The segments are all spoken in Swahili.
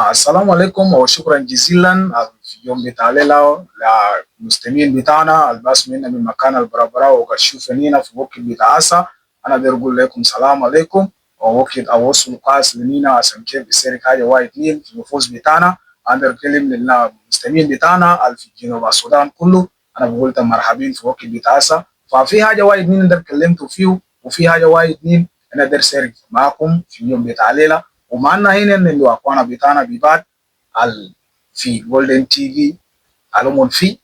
السلام عليكم وشكرا جزيلا في يوم بتاع ليلة للمستمعين بتاعنا الباس منا من مكان البرابرا وكشوفنينا في وقت بتاع عصا. أنا بقول لكم سلام عليكم ووقت أوصل قاس لنينا عشان كيف بيصير حاجة واحد اثنين في النفوس بتاعنا. أنا بتكلم للمستمعين بتاعنا في جنوب السودان كله. أنا بقول لكم مرحبين في وقت بتاع عصا. ففي حاجة واحد اثنين أنا اتكلمت فيه وفي حاجة واحد اثنين أنا أقدر أشارك معكم في يوم بتاع ليلة. ومعنا هنا اللي واقوانا بتاعنا بيبات في جولدن تي في علوم في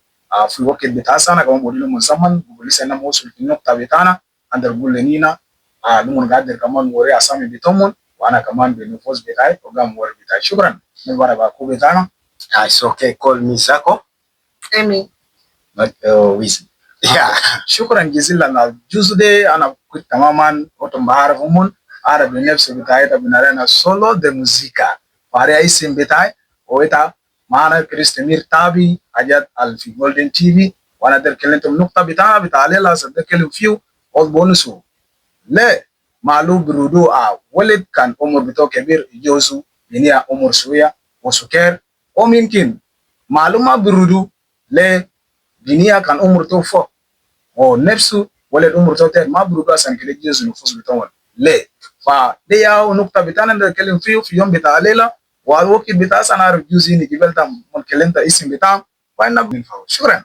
الوقت بتاع سنة كمان بقول لهم الزمن بقول لسه انا موصل في النقطة بتاعنا عند بقول لنينا لمن قادر كمان وري اسامي بتومن وانا كمان بالنفوس بتاعي وقام وري بتاعي. شكرا من ورا باكو بتاعنا. It's okay. Call me Zako. Amy. Not Wiz. Yeah. شكرا جزيلا. الجزء ده انا كنت تماما كنت بعرف هم عارف بنفسي بتاعي ده بنارينا سولو دي موسيقى فاري اسم بتاعي ويتا معنا كريستمير تابي حاجات في جولدن تي في وانا ده كلمت النقطه بتاعنا بتاع ليلا صدق كلم فيو او بونسو لا معلوم برودو ولد كان عمر بتاعه كبير يجوزو بنيا عمر شويه وسكر وممكن معلومه برودو لا بنيا كان عمر توفى ونفسه ولد عمر توفى ما برودو عشان كده يجوزو نفوس بتاعه لا فدي نقطه بتاعنا نتكلم فيه في يوم بتاع ليله والوقت بتاع سنه عارف جوزي نجيبل تام من كلمت اسم بتاعه وانا بنفعل. شكرا.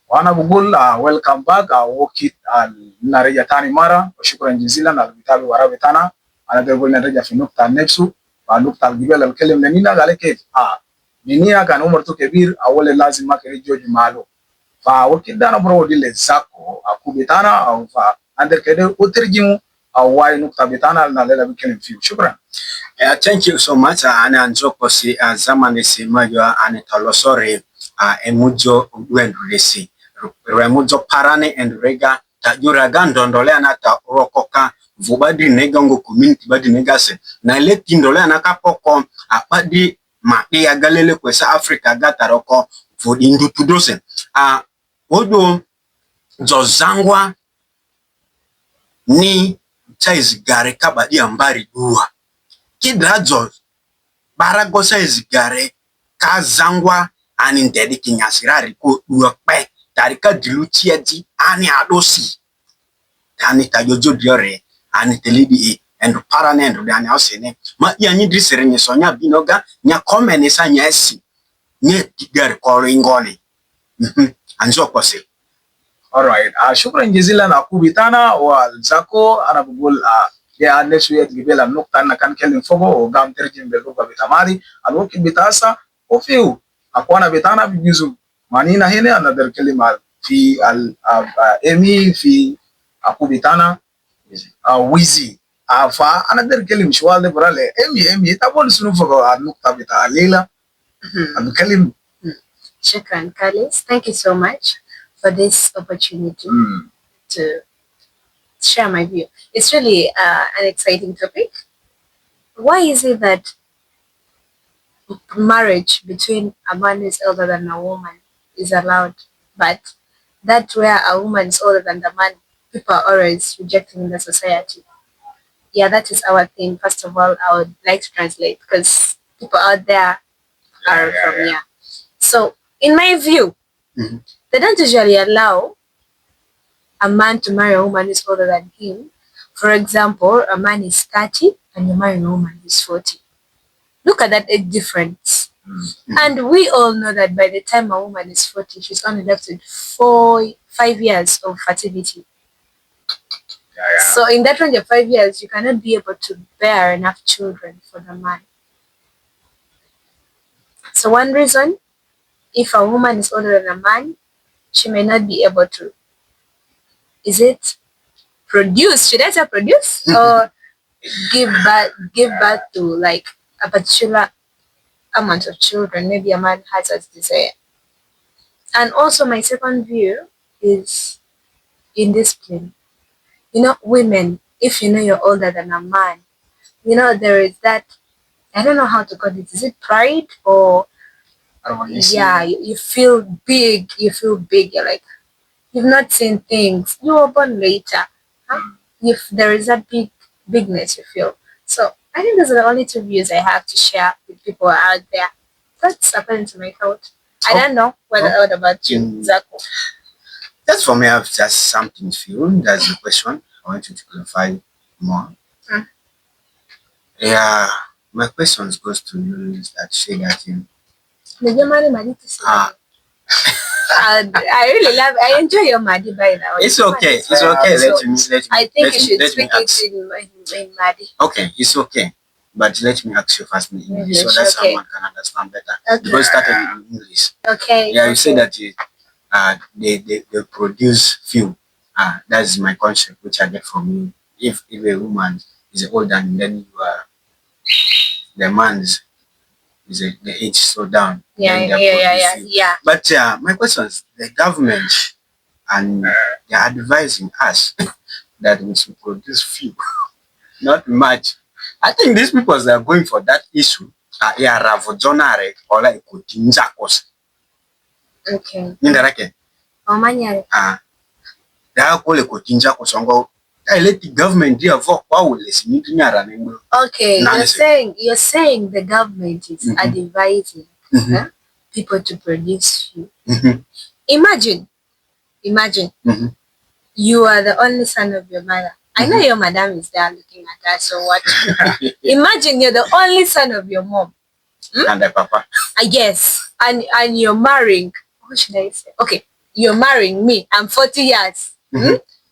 وانا بقول ويلكم باك وقت نرجع تاني مره وشكرا جزيلا على الكتاب ورا بتاعنا. انا بقول نرجع في نقطه نفسه فنقطه الجبال الكلم لنينا قال كيف بنيا كان عمرته كبير اول لازم ما كان يجوج ماله فوقت ده انا برو دي لزاكو اكو بتاعنا او فاندر كده وترجمه او واي نقطه بتاعنا لا بنتكلم فيه. شكرا. Thank you so much. Ana Nzoko si zamani si majo ane talosore emujo wendulisi. Remujo parane and rega ta juraga ndondole ana ta rokoka vubadi nega ngo community badi nega se na ile kindole ana kapoko apadi ma ya galele kwesa Africa gata roko vudi ndutudose odo zozangwa ni chaiz gare kabadi ambari dua kidradzo barago chaiz gare kazangwa ani ndedi kinyasirari ko dua pe tarika dilutiedi ani adosi ani tajojo diore ani telidi and paranendo dani ausene ma yanyi drisere ni sonya binoga nya komeni sa nya esi nye gare ko ingoni anzo kose. Alright. شكرا جزيلا اكو بتاعنا والزاكو انا بقول يا الناس يجيبوا النقطه انا كان كلم فوق وقام ترجم باللغه بتاعي الوقت بتاعسا وفيو اكو انا بتاعنا بيجوزو مانينا هنا انا بتكلم في ايمي في اكو بتاعنا ويزي فانا بتكلم شوال برالي ايمي تقول شنو فوق النقطه بتاع ليلى بتكلم. Shukran, Kalis. Thank you so much for this opportunity to share my view. It's really an exciting topic. Why is it that marriage between a man who is older than a woman is allowed, but that where a woman is older than the man, people are always rejecting in the society? Yeah, that is our thing. First of all, I would like to translate because people out there are from here. So, in my view, they don't usually allow a man to marry a woman who is older than him. For example, a man is 30 and you marry a woman who is 40. Look at that age difference. And we all know that by the time a woman is 40, she's only left with 5 years of fertility. So in that range of 5 years, you cannot be able to bear enough children for the man. So one reason, if a woman is older than a man, she may not be able to, produce? Should I say produce? Or give birth to like a particular amount of children. Maybe a man has a desire. And also my second view is indiscipline. Women, if you know you're older than a man, there is that I don't know how to call it. Is it pride or yeah, you feel big. You feel big. You're like, you've not seen things. You were born later. Huh? If there is that bigness you feel. So I think those are the only two views I have to share with people out there. That's according to my thought. I don't know what about you, Zako. That's for me. I have just something to feel. That's the question. I want you to clarify more. Yeah, my question goes to you is that say that I enjoy your Madi by now. It's okay. It's okay. I think you should speak it in Madi. Okay, it's okay. But let me ask you first in English so that someone can understand better. Okay. Because started in English. Okay. Yeah, you say that they produce fuel. That's my concept, which I get from you. If a woman is older and then you are the man's is the age so down. Yeah. But my question is the government and they're advising us that we should produce fuel. Not much. I think these people that are going for that issue are Ravojonare or like Kutinjakos. Okay. Indirect. They are called Kutinjakos. I let the government do a vote. Okay, you're saying the government is advising people to produce fuel. Imagine you are the only son of your mother. I know your madam is there looking at us, so what? Imagine you're the only son of your mom. And the papa. Yes, and you're marrying. What should I say? Okay, you're marrying me. I'm 40 years.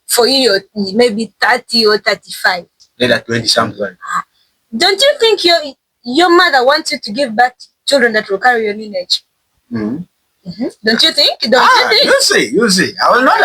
For you, maybe 30 or 35. Later 20 something. Don't you think your mother wants you to give birth children that will carry your lineage? Don't you think? You see. I will not.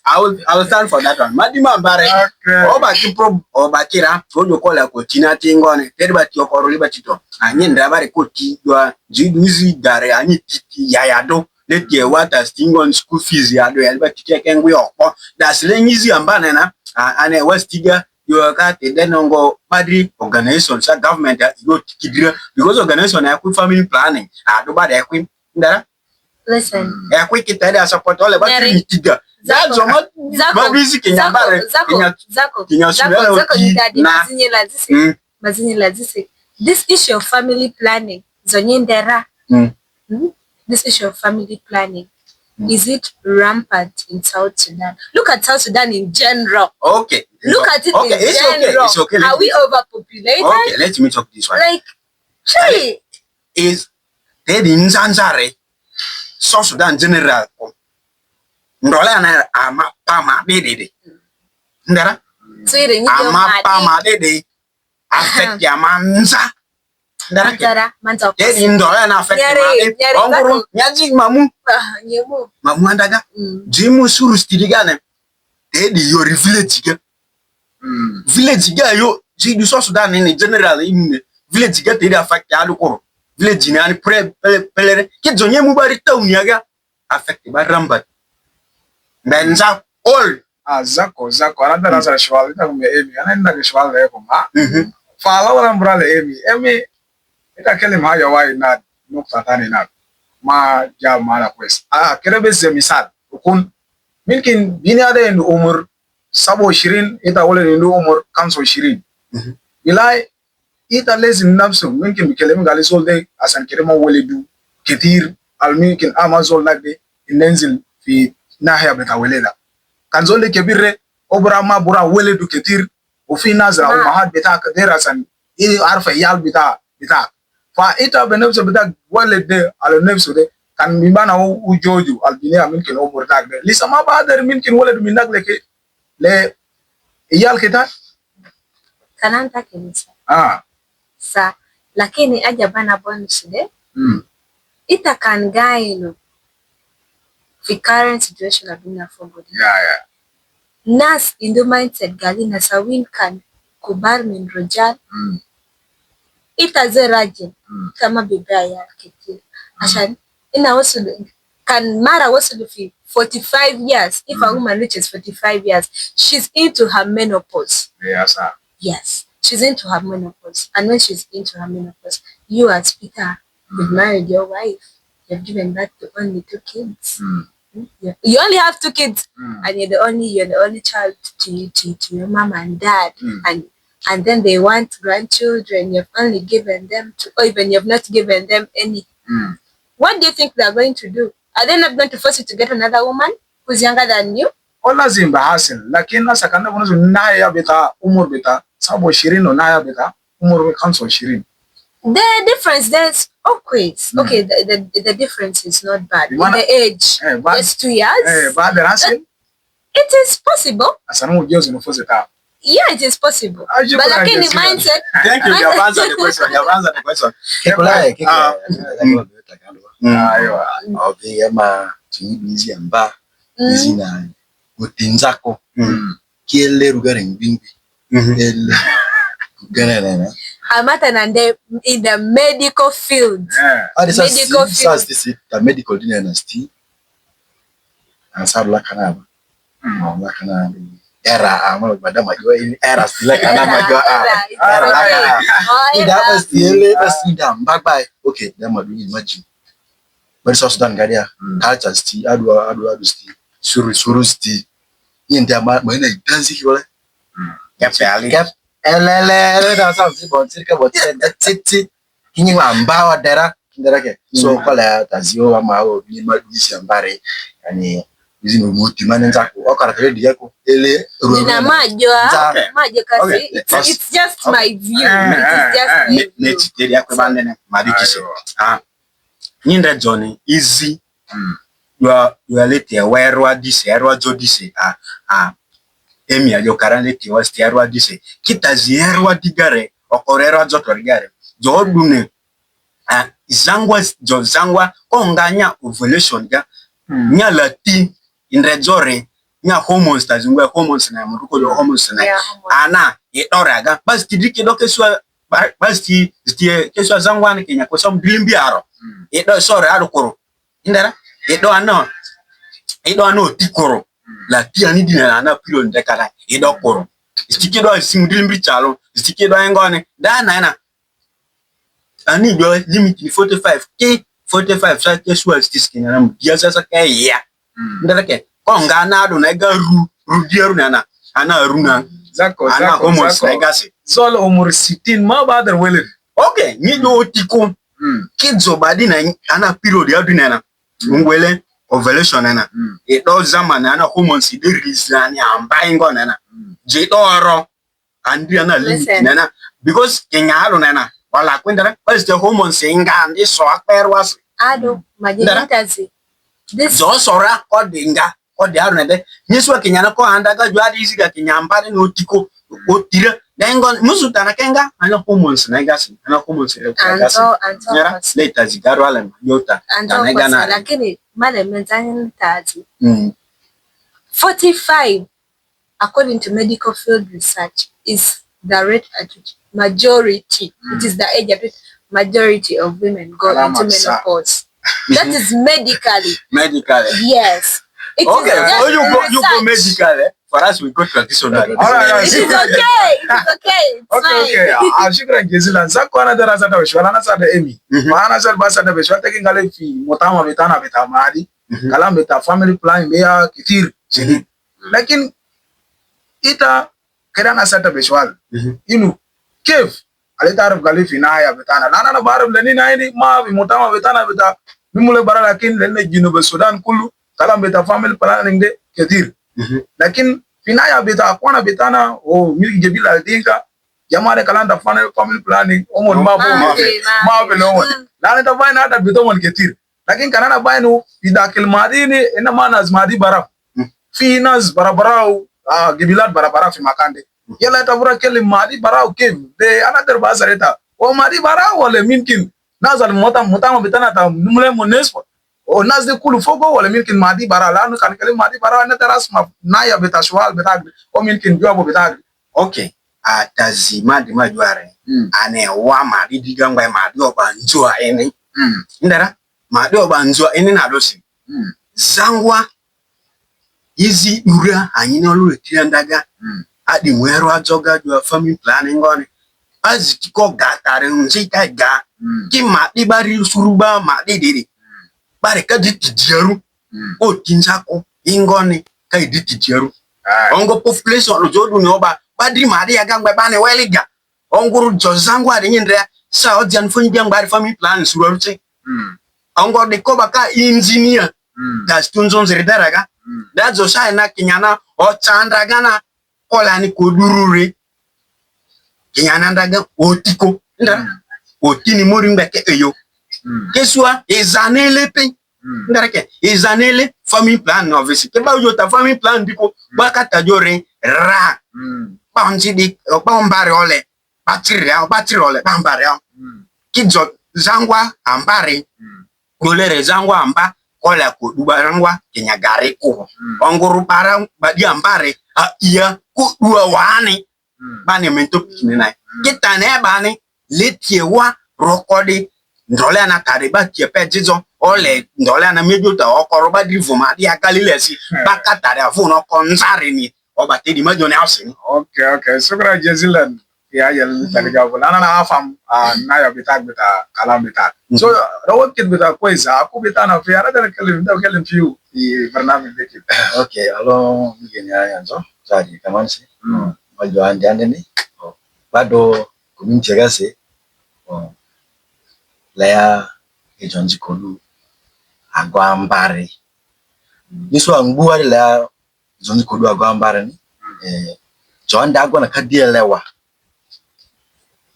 I will stand for that one. Madima Bare. Obaki pro obakira. Ojo kola kochina tingone. Teribati okoro libatito. Anyi ndabare koti jwa jiduzi gare anyi titi yayado. Let the water sting on school fees yado yalibati kengwe okpo. Das lenyizi ambane na ane westiga you got then go badri organization sa government go tikidira because organization ya ku family planning do bad ekwi ndara. Listen. Ekwi kitari support all about tiga. That's not busy Kenyambare. Zako mazinyela zisi. This issue of family planning zonyendera. This issue of family planning, is it rampant in South Sudan? Look at South Sudan in general. Okay. Look at it in general. It's okay. Are we overpopulated? Okay, let me talk this one. Like, surely. Is there in Zanzare, South Sudan general? Ndola na ama pama dede. Ndara? Ama pama dede. Affect ya manza. Ndara, manza. Dede ndola na affect ma. Onguru, nyaji mamu. Nyemu. Mamu andaga. Jimu suru stidigane. Dede yori village ga. Village ga yo. Ji South Sudan in general in village ga dede affect ya lukoro. Village ni ani pelere. Kidzo nyemu bari town yaga. Affect ba rambat. Menza all Zako another answer shwal ita kumbe Emi anaenda kishwal le kuma fala wala mbrale Emi ita kelim haya wai na nukta tani na ma ja mara kwes kerebe ze misal ukun minkin bini ade ndu umur 27 ita wale ndu umur 25 bilai ita lezi nafsu minkin bikelemi gali solde asan kerema wale du ketir al minkin amazon nagde inenzil fi nahya betawelela kanzole kebire obra ma bura wele du ketir ufi nazra umahad beta kadera san ili arfa yal beta fa ita benefso beta wele de al nefso de kan mibana ujoju al binia minkin umur dagde lisa ma bader minkin wele du minak leke le yal kita kananta kenisa sa lakini aja bana bonus de ita kan gaino the current situation of being a body. Nas in the mindset galina sawin kan kubar min rojal. Ita zeraje kama bibaya ya kiti. Ashan ina wasu kan mara wasu fi 45 years. If a woman reaches 45 years, she's into her menopause. Yes. Yes. she's into her menopause. And when she's into her menopause, you as Peter, you've married your wife. You've given birth to only 2 kids. You only have 2 kids, and you're the only child to your mom and dad, and then they want grandchildren. You've only given them to, or even you've not given them any. What do you think they're going to do? Are they not going to force you to get another woman who's younger than you? lazim bahasil, lakini nasa kanda kunazo naya beta umur beta sabo 20 no naya beta umur kanso 20. The difference there's always okay. The difference is not bad. In the age, it's 2 years. It is possible. Yeah, it is possible. But again, the mindset. Thank you. You have answered the question. You have answered the question. Okay, ama busy amba busy na utinzako. Kiele rugari mbimbi. Ele Amata nande in the medical field. Medical field. The medical dynasty. Ansarula kanaba. La kanaba. Era ama madam ajua ini era stila kanaba ajua. Era la kanaba. Ida pastiele pastida mbagbai. Okay, dama do imagine. But so Sudan gadia culture sti adu sti suru sti. Yende ama mwana dansi hiwala. Gap Elele da samsi bontirika botenda titi kinyi wa mbawa dera ke so kola tazio ama o ni madisi ambare yani hizi no motimane nzako okara trade yako ele na majo kasi it's just my view. It's just my view. Netiteri yako bandene madikise nyinda Johnny easy you are late werwa dise erwa jodise emi ajo karandeti was tiarwa dise kita zierwa digare okorerwa jotorigare jodune zangwa konganya ovulation ga nya lati indrejore nya hormones tazungwa hormones na muruko do hormones na ana itoraga bas tidiki dokeswa bas ti keswa zangwa ni kenya ko som bilimbi aro edo sore adukoro indara edo ano tikoro la tia ni dina na pilo ndekala edo koro stiki do simudimbi chalo stiki do ngone da na ani do limit 45 sa keswa stiki na mudia sasa ke ya ndake ko ngana do na ga ru na ana runa zako homos na gasi zol umur 60 ma badar wele okay ni do tiko kidzo badi na ana period ya dina ngwele ovulation na e do zaman na hormones dey release na amba ngona na je do oro andria na limit na because kenyalo na wala kwendera was the hormones nga ndi so akperwas ado majenitazi this so sora ko dinga ko di aro na de nyeswa kenyana ko anda ga jwa di siga kenyamba ni otiko otira dengon musutana kenga ana hormones na gasi ana hormones ya later zigaro ala yota na gana lakini male menzani tazi 45 according to medical field research is the rate at which majority it is the age at which majority of women go into menopause. That is medically yes. It okay, is so you go medical. For us, we go traditional. Alright, it is okay. Okay. Ashukran jazilan. Zako ana darasa da weshwala na sada emi. Maana sada basa da weshwala teki ngale fi motama betana betamadi. Kala beta family planning beya kitir. Lakin ita kera na sada weshwala. Inu kef alita arab gale fi na ya betana. Nana na barab leni na ini ma fi motama betana beta. Mimule bara lakin lenne Jinobe Sudan kulu kala beta family planning de kitir. Lakin finaya beta akwana betana o milki jebila dinka jamare kalanda family planning omon mabo no la ta bayna ata beto mon ketir lakin kanana bayno idakil madini ina manas madi baraf fi nas barabarau gebilat barabara fi makande yala ta bura kel madi barau ke de another basareta o madi barau wala minkin nazal motama betana ta numle monespo o nas de kulu fogo wala milkin madi bara la no kan kale madi bara na teras ma na ya beta shwal beta o milkin jobo beta okay atazi madi majware ane wa madi digangwa madi obanzua ene ndara madi obanzua ene na dosi zangwa izi ura anyina olu etiandaga adi mwero ajoga jwa family planning ngone azitiko gatare unzika ga ki ma di bari suruba ma di diri bare ka di tijeru o tinjako ingoni ka di tijeru ongo population lo jodu ni oba badri ma di aga ngba bane weliga onguru jozangu ade nyindre sa odian fo nyi ngba family plan sururuche ongo de ko baka engineer das tunzon zridaraga dazo sai na kinyana o chandra gana kola ni kodurure kinyana ndaga otiko ndara otini muri mbeke eyo keswa ezanele pe ndara ke ezanele family plan obviously ke ba yo ta family plan diko baka tajore ra banji di bambare ole batiri ole bambare kidzo zangwa ambare kolere zangwa amba kola ko dubarangwa kenyagare ko onguru para badi ambare iya ko duwa wani bani mento kinai kitane bani letiewa rokodi ndole na kariba tiepe jizo ole ndole na mejuta okoroba drivoma dia kalilesi bakatare afuno konzare ni obatedi majone ausini. Okay, shukran jazilan ya yal taliga bula ana na afam na ya bitak bita kalam bitak so rawat kit bita koisa aku bita na fi ana da kalim fiu di barnamij dikit. Okay, alo mgeni yanzo jadi kaman si majo ande ni bado kuminchegase laya ejonji kolu agwambare niso angbuwa la zonji kolu agwambare ni jonda agwa na kadielewa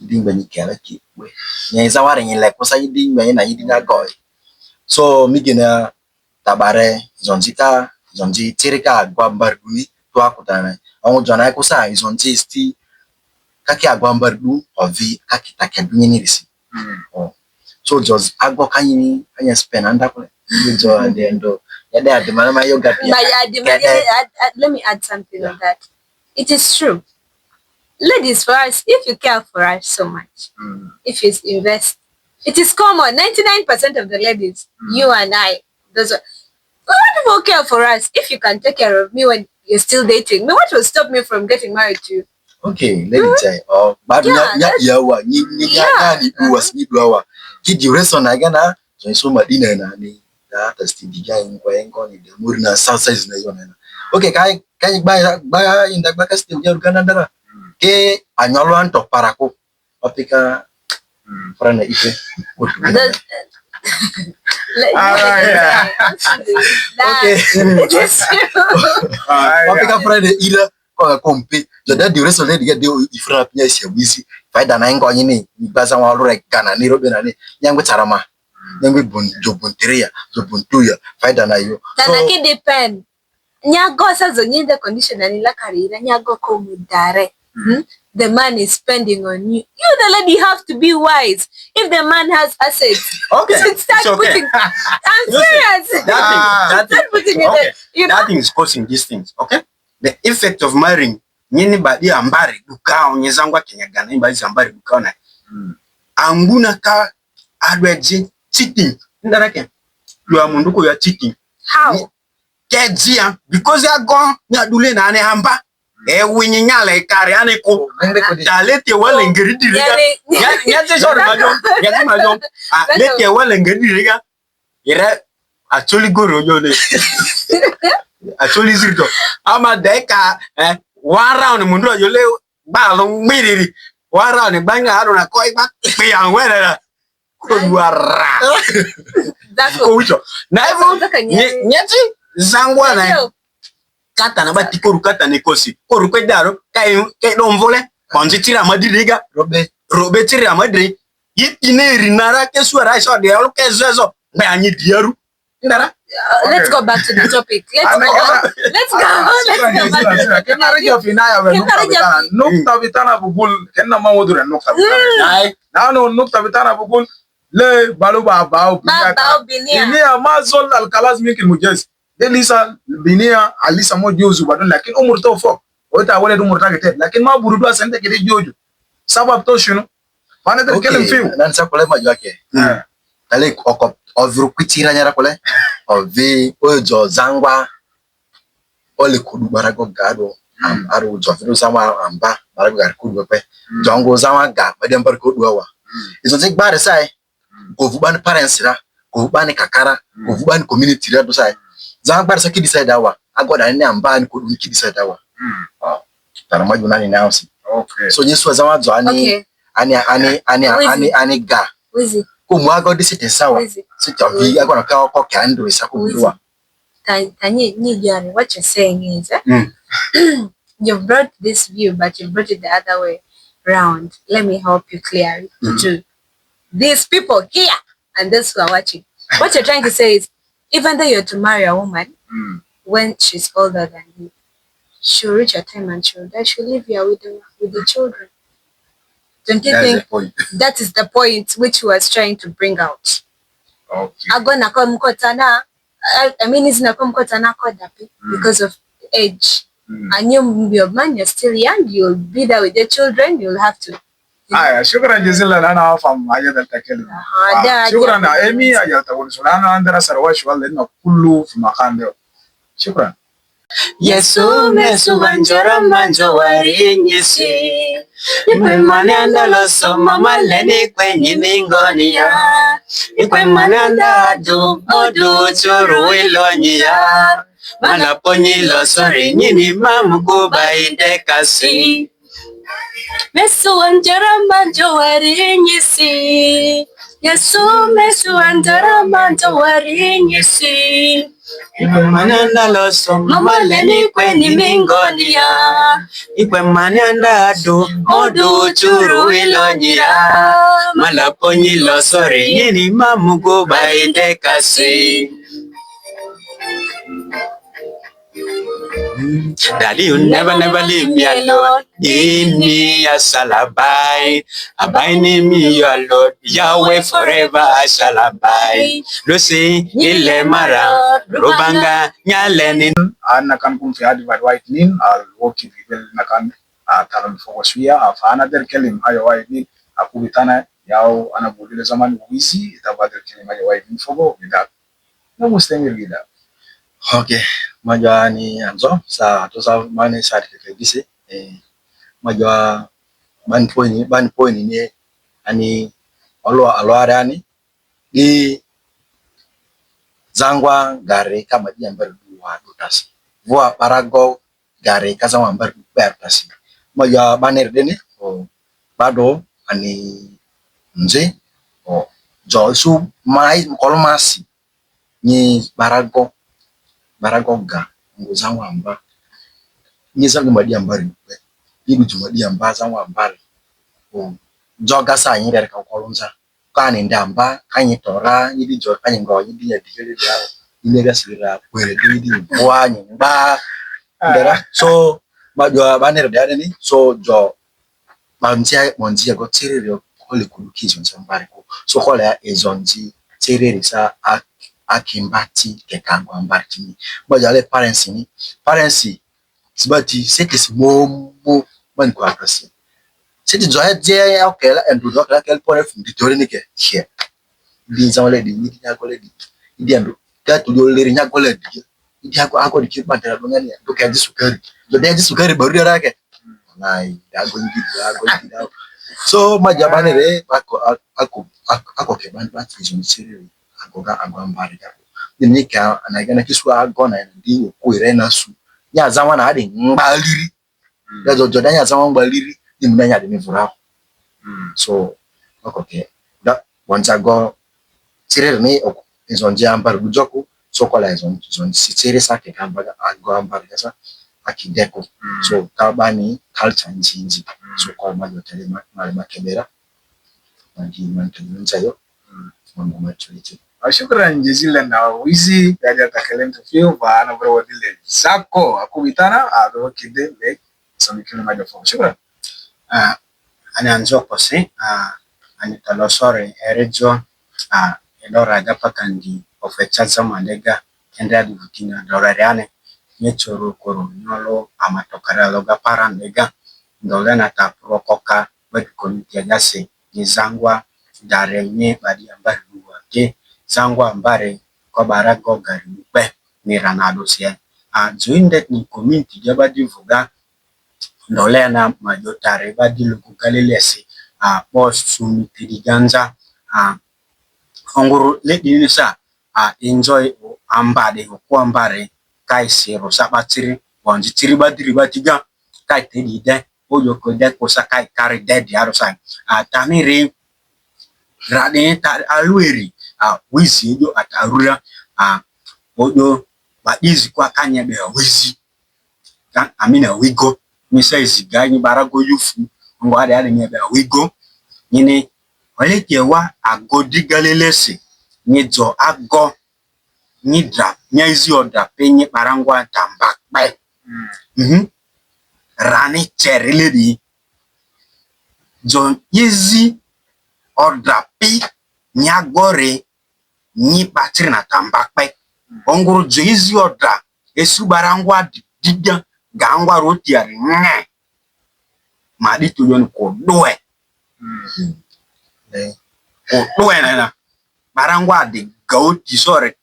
idingba nyikela ki we nyaiza ware nyile kosa idingba ina idinga goy so migena tabare zonji tirika agwambaruni to akutana on jona kosa izonji sti kaki agwambardu ovi kaki takedu nyirisi so just agbo kanyini anya spend anda kule jo ande ndo yada adimana ma yoga pia let me add something on that. It is true. Ladies, for us, if you care for us so much, if you invest, it is common. 99% of the ladies, you and I, those are, what people care for us? If you can take care of me when you're still dating, what will stop me from getting married to you? Okay, let me tell you. But yawa ni was ni duawa. Ki duration agana so madina na ni da testi diga kwa engo ni de murina south size na yona. Okay, kai ba inda ba kasti ya Uganda ndara. Ke anyolo anto parako. Opika frana ife. Okay. Opika frana ila kwa kompe. Joda duration le diga de ifra pia siabisi. Faida na engo nyini baza wa lure kana ni robe na ni nyangwe charama. Nyangwe jobunteria, jobuntuya faida na yo. Tana ki depend. Nyago sazo nyinde conditioner ni la karira nyago ko mudare. The man is spending on you. You, the lady, have to be wise. If the man has assets, start putting. I'm serious. That thing is causing these things. Okay, the effect of marrying. Nyini badi ambari dukao nyezangwa kenyagana imbazi ambari dukao na anguna ka adweji cheating ndarake you amunduko ya cheating. How? Kejia because ya go nyadule na ane hamba winyi nyale kare ane ko dalete wale ngiri diriga nyaje shori majom lete wale ngiri diriga ire actually goro yone actually zirto ama deka one round mundu yole balo miriri one round banga aro na koi ba pe anwera ko duara That's what. Na hivyo nyeti zangwa na kata na bati korukata nekosi korukwe daro kai domvole bonzi tira madiriga robe tira madri yitineri nara keswara so de alo kezezo ba anyi diaru ndara. Let's go back to the topic. Let's go. Kena reja finaya we nukta vitana bugul kena mawudure nukta vitana. Nano nukta vitana bugul le baluba bao binia mazol alkalas mikil mujez. Delisa binia alisa mo jozu badon lakin umur to fo. Ota wale umur ta gete lakin ma burudu asante kede joju. Sabab to shunu. Pana de kelem fiu. Nan sa kole majo ake. Tale okop ovru kwitira nyara kole. Ovi ojo zangwa ole kudu barago gado aro jo firu sama amba bara gar ku do pe jongo zawa ga ba dem bar ko do wa izo zik bare sai go vuban parents ra go vuban kakara go vuban community ra do sai zawa bare sa ki decide wa agoda ni amba ni ko dun ki decide wa tara maju nani now si okay so nyesu zawa zo ani ani ga Wizi. ko mu agodi site sawa site obi agona ka ko kando isa ko biwa Tanyi Johnny, what you're saying is you've brought this view, but you brought it the other way round. Let me help you clear it to these people here and those who are watching. What you're trying to say is, even though you're to marry a woman when she's older than you, she'll reach a time and she'll live here with the children. Don't you think that is the point which he was trying to bring out? Okay. I mean, it's not because of age. And your man, you're still young. You'll be there with your children. You'll have to. شكرا جزيلا. انا افهم حاجه الكلمه. شكرا ايمي يا تقول سلام عندنا سرواش ولا انه كله في مكان ده. شكرا. Yesu mesu manjora manjo warinyisi Ikwe mananda loso mama leni kwenye mingoni ya Ikwe mananda adu odu churu ilonyi ya Malaponyi loso rinyini mamu kuba idekasi Mesu manjora manjo warinyisi Yesu mesu manjora manjo warinyisi Ikwe mananda loso mama leni kweni mingoni ya Ikwe mananda adu odu churu ilonyi ya Malaponyi loso rinyini mamugo baide kasi Daddy, you never leave me alone. In me, I shall abide. Abide in me, your Lord. Yahweh, forever I shall abide. Lucy, Ilemara, Rubanga, Nyalenin. Ana kan kum fi hadi white nin al woki bibel na kan talan fogoswia afana der kelim hayo white nin akubitana yao ana budile zaman wizi itabader kelim hayo white nin fogo bidak. No mustemir gida. okay majani anzo sa to sa mane sa ke dise majwa ban point ni ani alo arani di zangwa gare kama dia mbar duwa dutasi voa parago gare kaza mbar bertasi majwa baner deni o bado ani nje o josu mai kolmasi ni barago ga ngozanwa amba nyizangu madia mbari ibu jumadia amba zanwa mbari o joga sa yin der ka kolunza kani ndamba kanyi tora yidi jo kanyi ngo yidi ya digele ya ilega sira kwere didi bwanyi ba ndera so majwa banere dade ni so jo montia go tirere kole kulukizo nsambari ko so kole ya ezonji tirere sa akimbati kekangwa mbartini majwa le parents sibati sekesi momo man kwa kasi siti joya je okela endu dokela kel pore fu ditori ni ke here di zawale di ni nya gole di di andu ka to do le nya gole di di ako di ki bandara do ngani do ka di sukari do de di sukari baru dia rake nai da go ndi da so majabane re ako ke ban bat vision siri ako ga agwambare ga ni ka anagana kisu agona ndi ko irena su ya zawana ade mbaliri da jojo da ya zawana mbaliri ni mnanya de mvura so okay da once ago tirere ni ezonje ambar bujoko so kola ezonje tirere sake kambaga ago ambar gasa akideko so kabani culture njinji so kwa majo tele makebera mangi mantunza yo mambo machoiche. Shukran jazilan na wizi ya takalem tufio bana bro wadile zako akubitana ado kide le samikile majo fo. Shukran. Ana anzo kose ani talosore erejo elora gapa kandi ofechaza mandega kenda divutina dorariane nyechoro koro nyolo amatokara loga parandega ndolena tapro koka wet komite gase nizangwa darenye badi ambari wake zangwa ambare kwa barago gari mpe ni ranado sie joined ni community jabadi vuga ndole na majotare badi lukukalelesi boss sumi tidiganza onguru ledi nisa enjoy ambade ko ambare kai sero sabatiri bonji tiri badiri batiga kai tedi de oyo ko de ko sakai kari de diaro sai tamiri rade ta alueri wizi yo atarura oyo badizi kwa kanya be wizi kan amina wigo misa isiga ni barago yufu ngo ade ni be wigo nyine ole kewa agodi galelese nyidzo ago nyidra nyaizi oda penye barangwa tambakpe rani cheriledi John yizi oda pi nyagore nyi patri na tambakpe onguru yizi oda esu barangwa diga gangwa rotiari nge madi tuyon ko doe ko na barangwa de gauti sore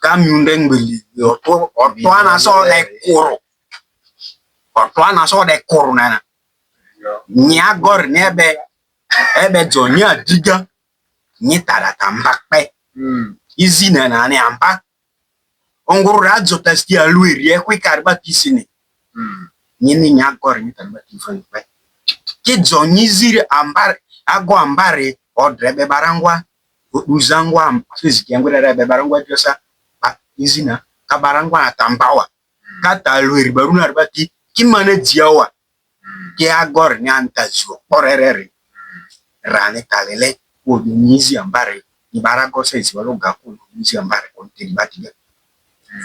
kamyunde ngbeli oto ana so de koro oto ana so de koro na nyagor nebe ebe jonya diga nyitara tambakpe izi na ani amba onguru rajo testi aluiri ekwe karba tisini nyini nyagor nyitara batifan ke jonyizire ambare ago ambare odrebe barangwa uzangwa fiziki yangu rebe barangwa josa izina kabarangwa na tambawa kata aluiri baruna arbati kimane diawa ke agor nyantazo orerere rane kalele o nyizi ambare ni barago sezi baloga ko nyizi ambare ko telibatiga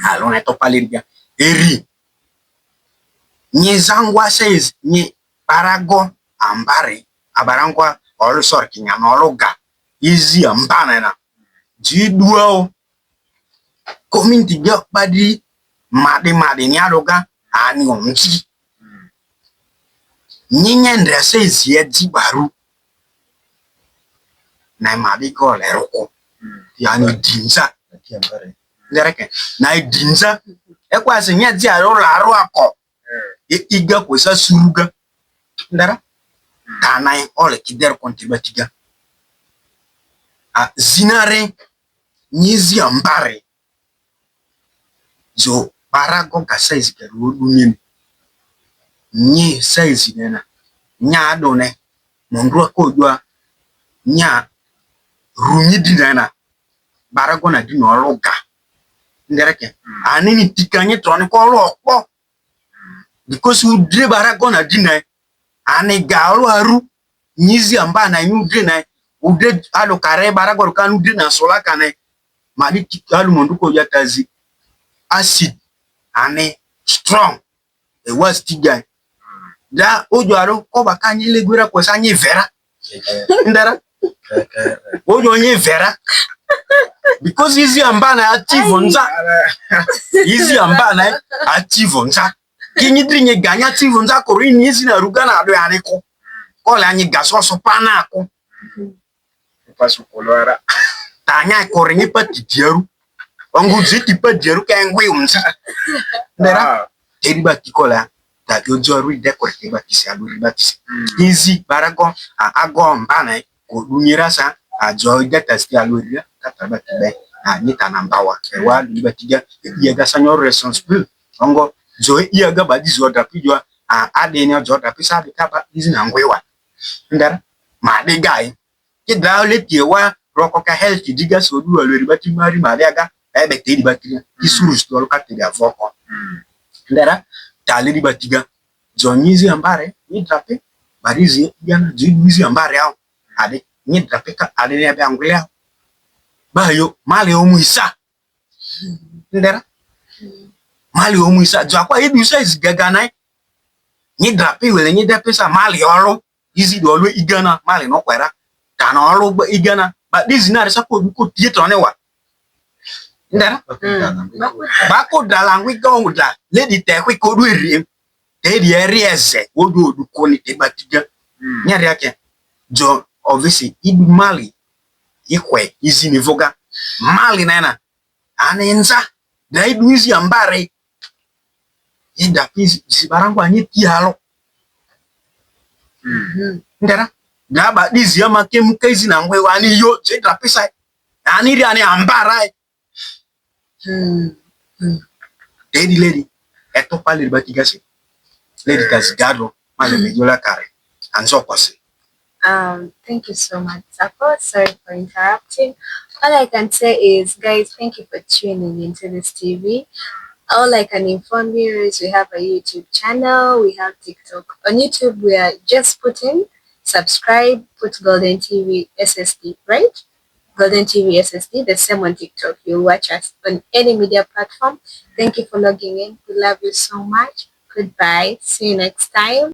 alona to paliria eri nyizangwa sezi ni barago ambare abarangwa olu sorki nya nologa izi ambana na jiduo community ga badi made ni aloga ani onji nyinya ndrese izie di baru na made ko leroko yani dinza ndereke na dinza ekwase nya di aro laro akọ iga kwesa suruga ndara tanai ole kider kontibatiga zinare nyizi ambare zo barago ka size ga rodunyen nyi size nena nya adone mondro ko jwa nya runyi dinana barago na di no loga ndereke anini tikanye toni ko lokpo because u dre barago na dinai ani garu aru nyizi amba na nyudre na ude alo kare barago kan udre na sola kane mali alu monduko yatazi acid ani strong e was tiga da ojo aru ko bakanyi legwera ko sanyi vera ndara ojo nyi vera because izi amba na active nza izi amba na active nza kinyi drinye ganya tivu nza koro ini izi na ruga na ado yani ko kola anyi gaso so pana ko pasu kolora tanya koro ni pati dieru ongu ziti pa dieru ka ngwe unza ndera teriba tikola ta ojo ru de ko teriba tisi alu riba tisi izi barago ago mbana ko dunyira sa ajo de testi alu riba kata ba tibe ni tanambawa e wa riba tiga ye ga sanyo responsible ongo zo iya ga badi zo da pijwa ade ni ojo da pisa de kaba izi na ngwewa ndara ma de guy ke da le tiewa roko ka health diga so du alori bati mari ma de aga ebe te di bati isuru sto ka te ga voko ndara ta le di batiga zo nyizi ambare ni drape barizi yana zo nyizi ambare ao ade ni drape ka ade ne be angwela ba yo male o muisa ndara mali omuisa jo akwa edu size gaga ni drape wele ni depesa mali oro easy do lo igana mali no kwera kana oro gba igana but this na resa ko theater ne wa ndara ba ko dalangwi go da lady te kwi ko du eri te di eri eze odu ko ni te batiga nyari yake jo obviously idu mali ikwe easy ni voga mali na anenza da idu easy ambare ida pisi barangu anyi tialo Ndera. Ngaba dizi ya makem kezi na ngwe wani yo chedra pisa. Ani ri ani ambara. Lady. Eto pale baki gasi. Lady Gazgado. Male mejola kare. Anzo kwase. Thank you so much, Zako. Sorry for interrupting. All I can say is, guys, thank you for tuning into this TV. All I can inform you is we have a YouTube channel, we have TikTok. On YouTube, we are just putting subscribe, put Golden TV SSD, right? Golden TV SSD, the same on TikTok. You'll watch us on any media platform. Thank you for logging in. We love you so much. Goodbye. See you next time.